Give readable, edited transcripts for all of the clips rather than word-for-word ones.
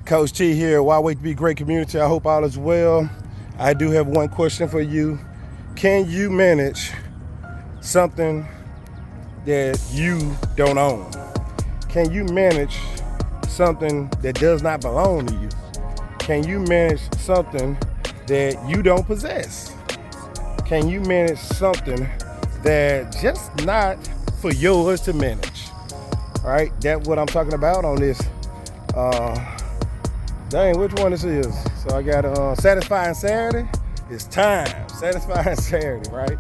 Coach T here. Why Wait to Be Great Community. I hope all is well. I do have one question for you. Can you manage something that you don't own? Can you manage something that does not belong to you? Can you manage something that you don't possess? Can you manage something that just not for yours to manage? All right, that's what I'm talking about on this. Dang, which one this is? So I got Satisfying Saturday. It's time. Satisfying Saturday, right?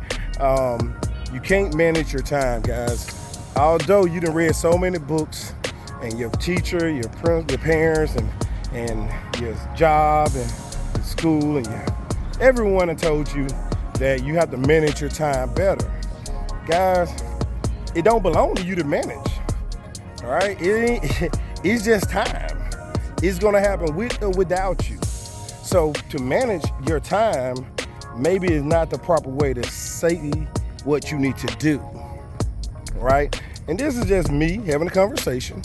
You can't manage your time, guys. Although you done read so many books, and your teacher, your parents, and your job, and your school, and everyone has told you that you have to manage your time better. Guys, it don't belong to you to manage, all right? It's just time. It's gonna happen with or without you. So to manage your time, maybe it's not the proper way to say what you need to do, right? And this is just me having a conversation,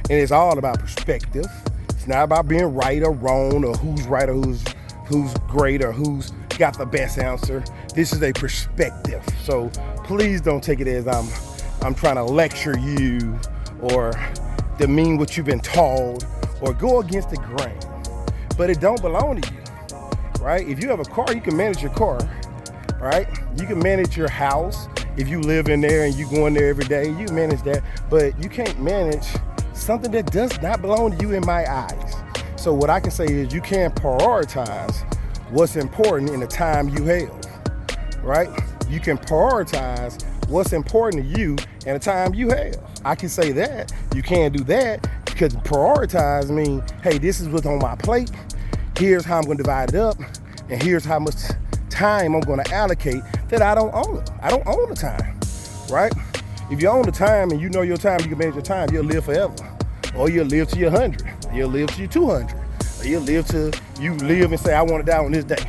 and it's all about perspective. It's not about being right or wrong, or who's right or who's great, or who's got the best answer. This is a perspective. So please don't take it as I'm trying to lecture you or demean what you've been taught or go against the grain. But it don't belong to you, right? If you have a car, you can manage your car, right? You can manage your house. If you live in there and you go in there every day, you manage that. But you can't manage something that does not belong to you in my eyes. So what I can say is you can prioritize what's important in the time you have, right? You can prioritize what's important to you in the time you have. I can say that. You can't do that because prioritize means, hey, this is what's on my plate. Here's how I'm going to divide it up, and here's how much time I'm going to allocate that I don't own it. I don't own the time, right? If you own the time and you know your time, you can manage your time, you'll live forever. Or you'll live to your 100. You'll live to your 200. Or you'll live to, you live and say, I want to die on this day.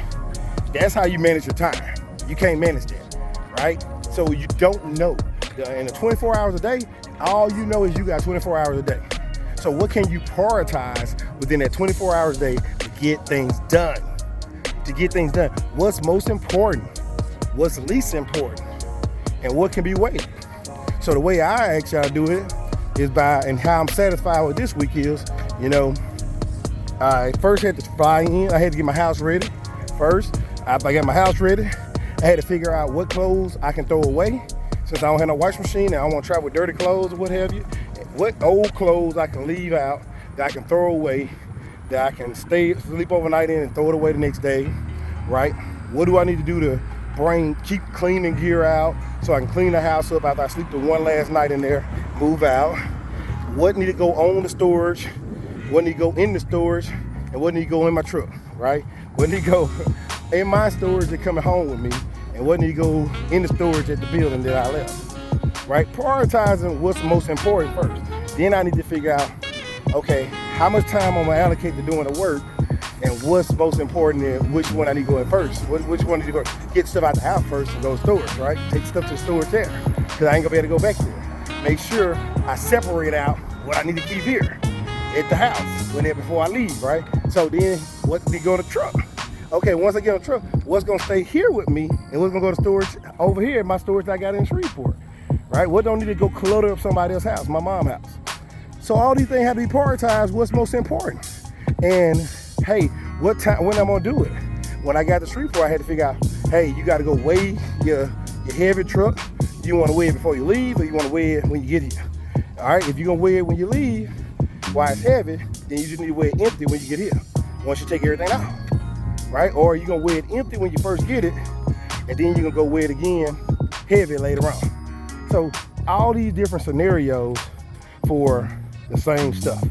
That's how you manage your time. You can't manage that, right? So you don't know. In the 24 hours a day, all you know is you got 24 hours a day. So what can you prioritize within that 24 hours a day to get things done? To get things done. What's most important? What's least important? And what can be waited? So the way I actually do it is by, and how I'm satisfied with this week is, I first had to fly in. I had to get my house ready first. After I got my house ready, I had to figure out what clothes I can throw away. Since I don't have no washing machine and I don't want to travel with dirty clothes or what have you, what old clothes I can leave out that I can throw away, that I can sleep overnight in and throw it away the next day, right? What do I need to do to keep cleaning gear out so I can clean the house up after I sleep the one last night in there, move out? What need to go on the storage? What need to go in the storage? And what need to go in my truck, right? What need to go in my storage that coming home with me? And what need to go in the storage at the building that I left, right? Prioritizing what's most important first. Then I need to figure out, okay, how much time I'm gonna allocate to doing the work, and what's most important and which one I need to go in first. Which one I need to go, get stuff out the house first and go to storage, right? Take stuff to the storage there, because I ain't gonna be able to go back there. Make sure I separate out what I need to keep here at the house before I leave, right? So then what need to go in the truck? Okay, once I get on the truck, what's gonna stay here with me and what's gonna go to storage over here in my storage that I got in Shreveport, right? What don't need to go clutter up somebody else's house, my mom's house. So all these things have to be prioritized, what's most important. And hey, when I'm gonna do it? When I got to Shreveport, I had to figure out, hey, you gotta go weigh your heavy truck. Do you wanna weigh it before you leave, or you wanna weigh it when you get here? All right, if you're gonna weigh it when you leave, while it's heavy, then you just need to weigh it empty when you get here, once you take everything out. Right? Or you're gonna weigh it empty when you first get it, and then you're gonna go weigh it again heavy later on. So all these different scenarios for the same stuff,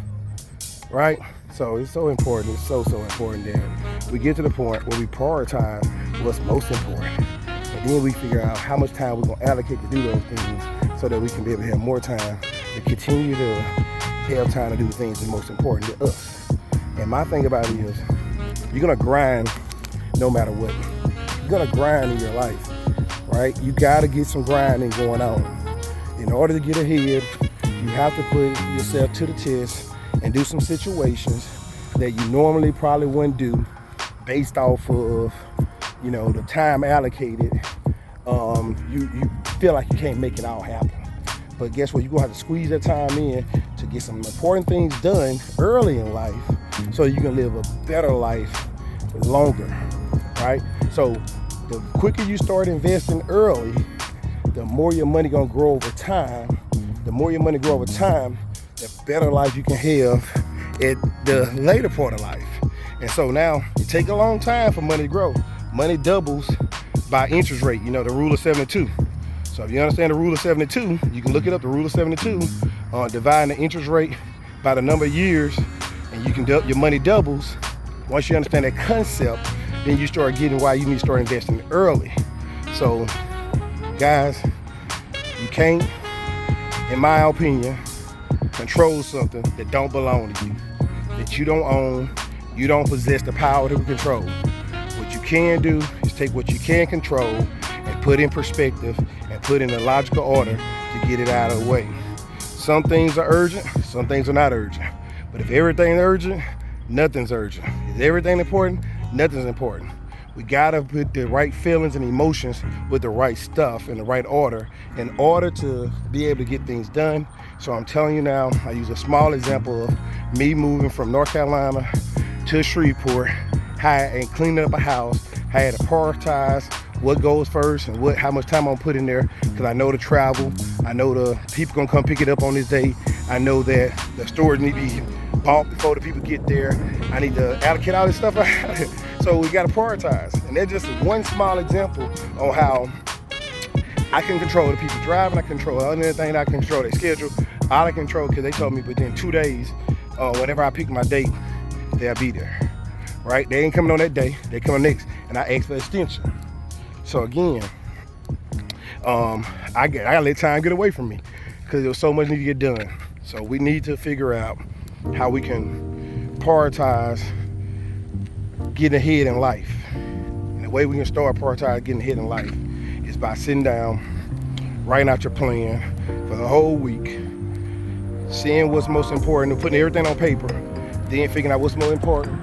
right? So it's so important, it's so important that we get to the point where we prioritize what's most important. And then we figure out how much time we're gonna allocate to do those things so that we can be able to have more time to continue to have time to do the things that are most important to us. And my thing about it is, you're gonna grind no matter what. You're gonna grind in your life, right? You gotta get some grinding going on. In order to get ahead, you have to put yourself to the test and do some situations that you normally probably wouldn't do based off of, the time allocated. You feel like you can't make it all happen. But guess what? You're gonna have to squeeze that time in to get some important things done early in life so you can live a better life longer, right? So the quicker you start investing early, the more your money gonna grow over time. The more your money grow over time, the better life you can have at the later part of life. And so now it take a long time for money to grow. Money doubles by interest rate, the rule of 72. So if you understand the rule of 72, you can look it up, the rule of 72, dividing the interest rate by the number of years, and you can your money doubles. Once you understand that concept, then you start getting why you need to start investing early. So guys, you can't, in my opinion, control something that don't belong to you, that you don't own. You don't possess the power to control. What you can do is take what you can control and put in perspective and put in a logical order to get it out of the way. Some things are urgent, some things are not urgent. But if everything's urgent, nothing's urgent. If everything important, nothing's important. We gotta put the right feelings and emotions with the right stuff in the right order in order to be able to get things done. So I'm telling you now, I use a small example of me moving from North Carolina to Shreveport, and cleaning up a house. I had to prioritize what goes first and how much time I'm gonna put in there, because I know the travel, I know the people gonna come pick it up on this day, I know that the storage need to be bought before the people get there, I need to allocate all this stuff. So we gotta prioritize, and that's just one small example on how I can control the people driving, I control other thing, I control their schedule, all I control, because they told me within 2 days, whenever I pick my date, they'll be there, right? They ain't coming on that day, they coming next, and I ask for extension. So again, I gotta let time get away from me, because there's so much need to get done. So we need to figure out how we can prioritize getting ahead in life. And the way we can start prioritizing getting ahead in life is by sitting down, writing out your plan for the whole week, seeing what's most important, and putting everything on paper, then figuring out what's more important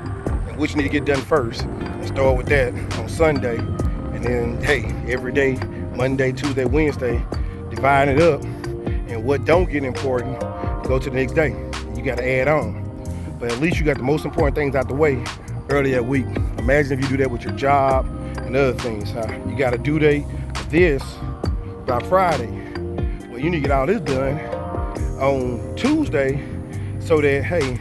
and which need to get done first, and start with that on Sunday. And then, hey, every day, Monday, Tuesday, Wednesday, dividing it up, and what don't get important, go to the next day. You got to add on. But at least you got the most important things out the way early that week. Imagine if you do that with your job and other things. You got a due date for this by Friday. Well, you need to get all this done on Tuesday so that, hey,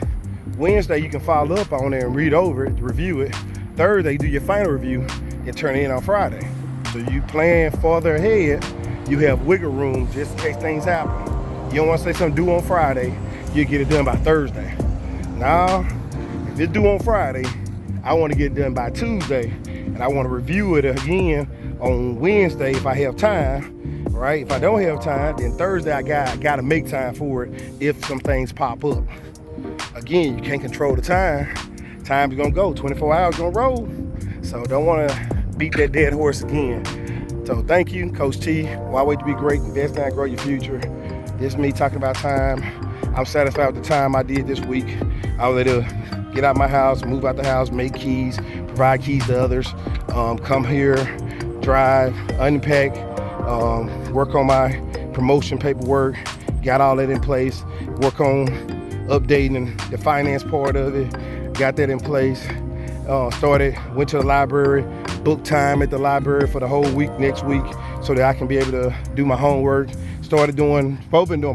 Wednesday you can follow up on it and read over it, review it. Thursday, do your final review and turn it in on Friday. So you plan farther ahead, you have wiggle room just in case things happen. You don't want to say something due on Friday, you get it done by Thursday. Now, if it's due on Friday, I want to get it done by Tuesday, and I want to review it again on Wednesday if I have time, right? If I don't have time, then Thursday I got to make time for it if some things pop up. Again, you can't control the time. Time's gonna go, 24 hours gonna roll. So don't want to beat that dead horse again. So thank you, Coach T. Why wait to be great? Invest now, grow your future. This is me talking about time. I'm satisfied with the time I did this week. I was able to get out my house, move out the house, make keys, provide keys to others, come here, drive, unpack, work on my promotion paperwork, got all that in place, work on updating the finance part of it, got that in place, went to the library, booked time at the library for the whole week next week so that I can be able to do my homework. Been doing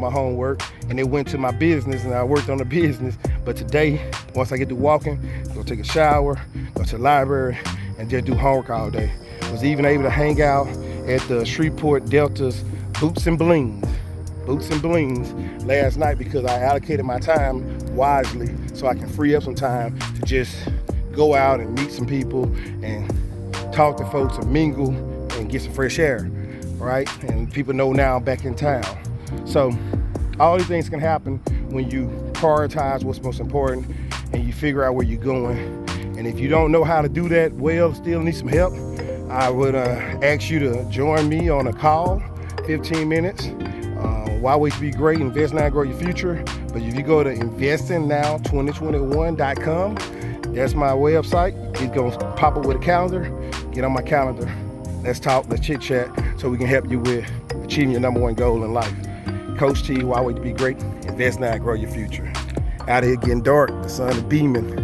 my homework, and then went to my business and I worked on the business. But today, once I get through walking, go take a shower, go to the library, and just do homework all day. Was even able to hang out at the Shreveport Delta's Boots and Blings last night because I allocated my time wisely so I can free up some time to just go out and meet some people and talk to folks and mingle and get some fresh air, right? And people know now I'm back in town. So all these things can happen when you prioritize what's most important and you figure out where you're going. And if you don't know how to do that well, still need some help, I would ask you to join me on a call, 15 minutes. Why wait to be great? Invest now, grow your future. But if you go to investingnow2021.com, that's my website. It's gonna pop up with a calendar. Get on my calendar. Let's talk, let's chit chat, so we can help you with achieving your number one goal in life. Coach T, why would you be great? Invest now, grow your future. Out here getting dark, the sun is beaming.